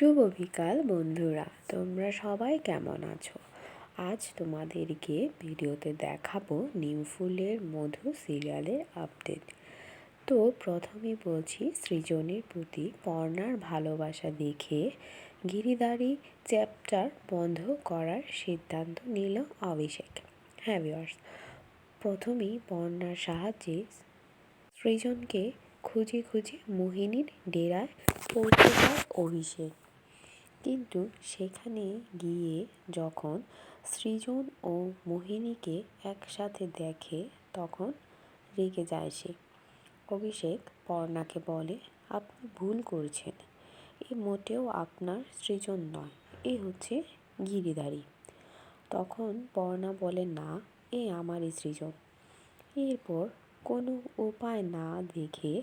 শুভ বিকাল বন্ধুরা, তোমরা সবাই কেমন আছো? আজ তোমাদেরকে ভিডিওতে দেখাবো নিমফুলের মধু সিরিয়ালের আপডেট। তো প্রথমে বলছি, সৃজনের প্রতি পর্ণার ভালোবাসা দেখে গিরিধারী চ্যাপ্টার বন্ধ করার সিদ্ধান্ত নিল অভিষেক। হ্যাঁ ভিউয়ার্স, প্রথমেই পর্ণার সাহায্যে সৃজনকে খুঁজে খুঁজে মোহিনীর ডেরায় পৌঁছে যায় অভিষেক। কিন্তু সেখানে গিয়ে যখন সৃজন ও মোহিনীকে একসাথে দেখে তখন রেগে যায় সে। অভিষেক পর্ণাকে বলে, আপনি ভুল করছেন, এ মোটেও আপনার সৃজন নয়, এ হচ্ছে গিরিধারী। তখন পর্ণা বলে, না, এ আমারই সৃজন। এরপর কোনো উপায় না দেখে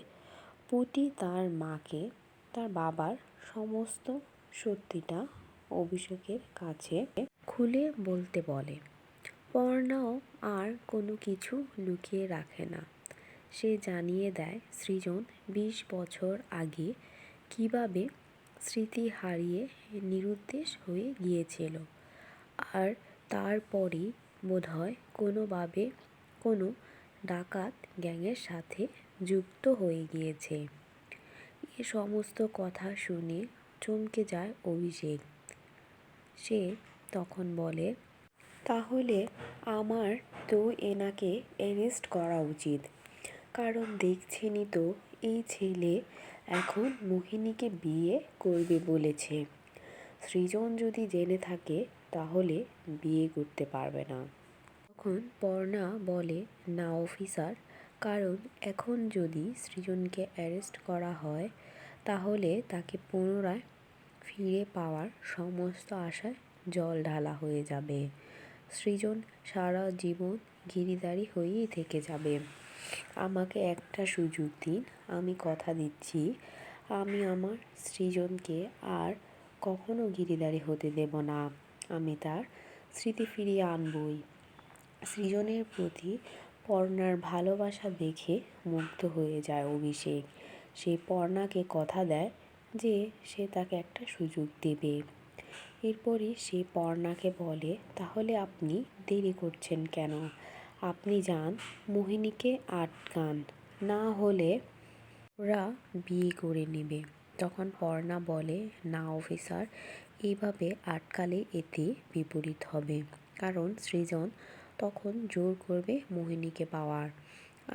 পুটি তার মাকে তার বাবার সমস্ত সত্যিটা অভিষেকের কাছে খুলে বলতে বলে। পর্ণাও আর কোনো কিছু লুকিয়ে রাখে না। সে জানিয়ে দেয় সৃজন 20 বছর আগে কিভাবে স্মৃতি হারিয়ে নিরুদ্দেশ হয়ে গিয়েছিল, আর তারপরই বোধহয় কোনোভাবে কোনো ডাকাত গ্যাংয়ের সাথে যুক্ত হয়ে গিয়েছে। এ সমস্ত কথা শুনে চমকে যায় অভিষেক। সে তখন বলে, তাহলে আমার তো এনাকে অ্যারেস্ট করা উচিত, কারণ দেখছেনই তো এই ছেলে এখন মোহিনীকে বিয়ে করবে বলেছে। সৃজন যদি জেনে থাকে তাহলে বিয়ে করতে পারবে না। তখন পর্ণা বলে, না অফিসার, কারণ এখন যদি সৃজনকে অ্যারেস্ট করা হয় তাহলে তাকে পুনরায় ফিরে পাওয়ার সমস্ত আশায় জল ঢালা হয়ে যাবে। সৃজন সারা জীবন গিরিধারী হয়েই থেকে যাবে। আমাকে একটা সুযোগ দিন, আমি কথা দিচ্ছি আমি আমার সৃজনকে আর কখনো গিরিধারী হতে দেব না। আমি তার স্মৃতি ফিরিয়ে আনবই। সৃজনের প্রতি পর্ণার ভালোবাসা দেখে মুগ্ধ হয়ে যায় অভিষেক। সে পর্ণাকে কথা দেয় যে সে তাকে একটা সুযোগ দেবে। এরপরই সে পর্ণাকে বলে, তাহলে আপনি দেরি করছেন কেন? আপনি যান মোহিনীকে আটকান, না হলে ওরা বিয়ে করে নেবে। তখন পর্ণা বলে, না অফিসার, এইভাবে আটকালে এতে বিপরীত হবে, কারণ সৃজন তখন জোর করবে মোহিনীকে পাওয়ার,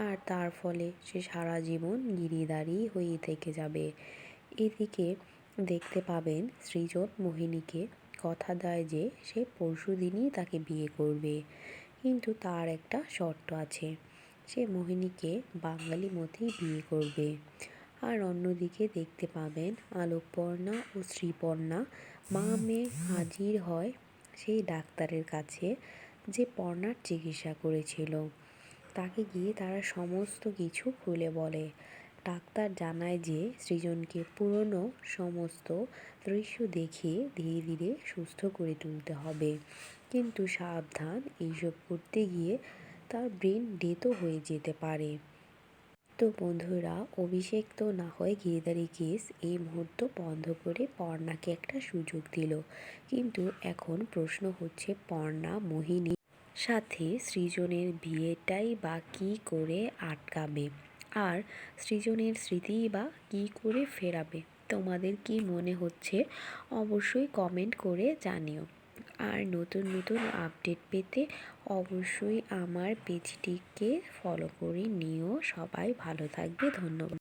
আর তার ফলে সে সারা জীবন গিরিধারী হয়ে থেকে যাবে। এদিকে দেখতে পাবেন সৃজন মোহিনীকে কথা দেয় যে সে পরশুদিনই তাকে বিয়ে করবে, কিন্তু তার একটা শর্ত আছে, সে মোহিনীকে বাঙালি মতেই বিয়ে করবে। আর অন্যদিকে দেখতে পাবেন আলোকপর্ণা ও শ্রীপর্ণা মা মেয়ে হাজির হয় সেই ডাক্তারের কাছে যে পর্ণার চিকিৎসা করেছিল। তাকে গিয়ে তারা সমস্ত কিছু খুলে বলে। ডাক্তার জানায় যে সৃজনকে পুরনো সমস্ত দৃশ্য দেখিয়ে ধীরে ধীরে সুস্থ করে তুলতে হবে, কিন্তু সাবধান, এইসব করতে গিয়ে তার ব্রেন ডেথও হয়ে যেতে পারে। তো বন্ধুরা, অভিষেক তো না হয় গিরিধারী কেস এই মুহূর্ত বন্ধ করে পর্ণাকে একটা সুযোগ দিল, কিন্তু এখন প্রশ্ন হচ্ছে পর্ণা মোহিনীর সাথে সৃজনের বিয়েটাই বা কী করে আটকাবে, আর সৃজনের স্মৃতি বা কী করে ফেরাবে? তোমাদের কি মনে হচ্ছে অবশ্যই কমেন্ট করে জানিও। আর নতুন নতুন আপডেট পেতে অবশ্যই আমার পেজটিকে ফলো করে নিও। সবাই ভালো থাকবে, ধন্যবাদ।